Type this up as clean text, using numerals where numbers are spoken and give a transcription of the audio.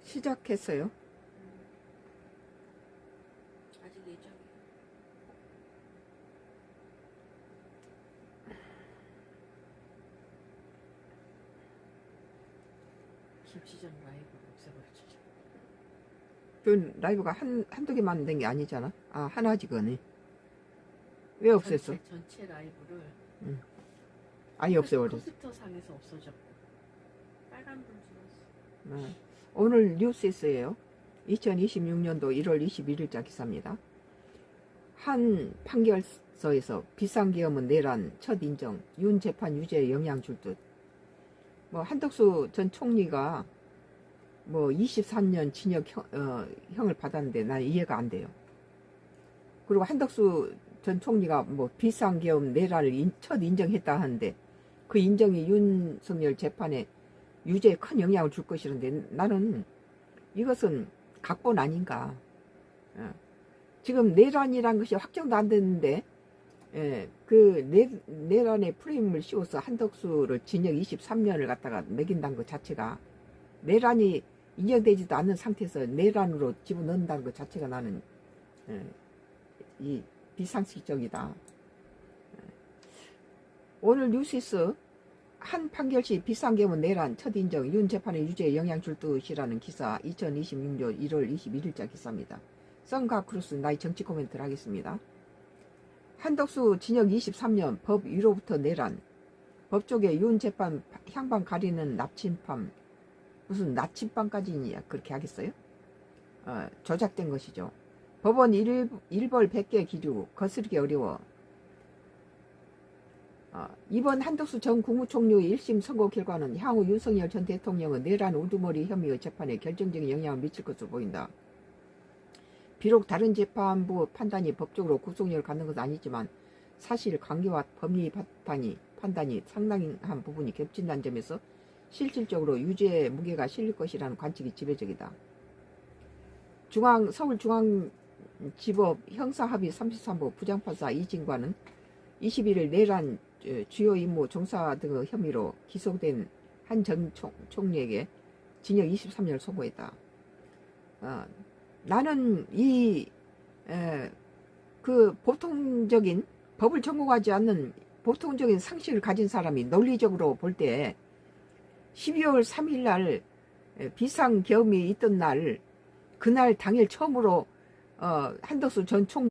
시작했어요. 아직 예정이에요. 김치전 라이브로 없애버렸죠. 그 라이브가 한두 개만 된 게 아니잖아. 아, 하나지, 그거네. 왜 없앴어? 전체 라이브를 아예 없애버렸어. 컴퓨터 상에서 없어졌고 빨간불 들어왔어. 오늘 뉴스에서예요. 2026년도 1월 21일자 기사입니다. 한 판결서에서 비상계엄은 내란 첫 인정, 윤 재판 유죄에 영향 줄 듯. 뭐 한덕수 전 총리가 뭐 23년 징역 형을 받았는데 난 이해가 안 돼요. 그리고 한덕수 전 총리가 뭐 비상계엄 내란을 첫 인정했다 하는데 그 인정이 윤석열 재판에 유죄에 큰 영향을 줄 것이라는데 나는 이것은 각본 아닌가. 지금 내란이란 것이 확정도 안 됐는데 그 내란의 프레임을 씌워서 한덕수를 징역 23년을 갖다가 매긴다는 것 자체가 내란이 인정되지도 않는 상태에서 내란으로 집어넣는다는 것 자체가 나는 이 비상식적이다. 오늘 뉴스에서 한 판결시 비상계엄은 내란 첫 인정 윤 재판의 유죄에 영향 줄 듯이라는 기사 2026년 1월 21일자 기사입니다. 썬가 크루스 나의 정치 코멘트를 하겠습니다. 한덕수 징역 23년 법 위로부터 내란 법조계 윤 재판 향방 가리는 납침밤 무슨 나침반까지냐 그렇게 하겠어요? 조작된 것이죠. 법원 일벌 100개 기류 거스르기 어려워. 이번 한덕수 전 국무총리의 1심 선고 결과는 향후 윤석열 전 대통령의 내란 우두머리 혐의의 재판에 결정적인 영향을 미칠 것으로 보인다. 비록 다른 재판부 판단이 법적으로 구속력을 갖는 것은 아니지만 사실 관계와 법리 판단이 상당한 부분이 겹친다는 점에서 실질적으로 유죄의 무게가 실릴 것이라는 관측이 지배적이다. 서울중앙지법 형사합의 33부 부장판사 이진관은 21일 내란 주요 임무 종사 등의 혐의로 기소된 한 전 총리에게 징역 23년을 선고했다. 나는 그 보통적인 법을 전공하지 않는 보통적인 상식을 가진 사람이 논리적으로 볼 때 12월 3일 날 비상계엄이 있던 날 그날 당일 처음으로 한덕수 전 총리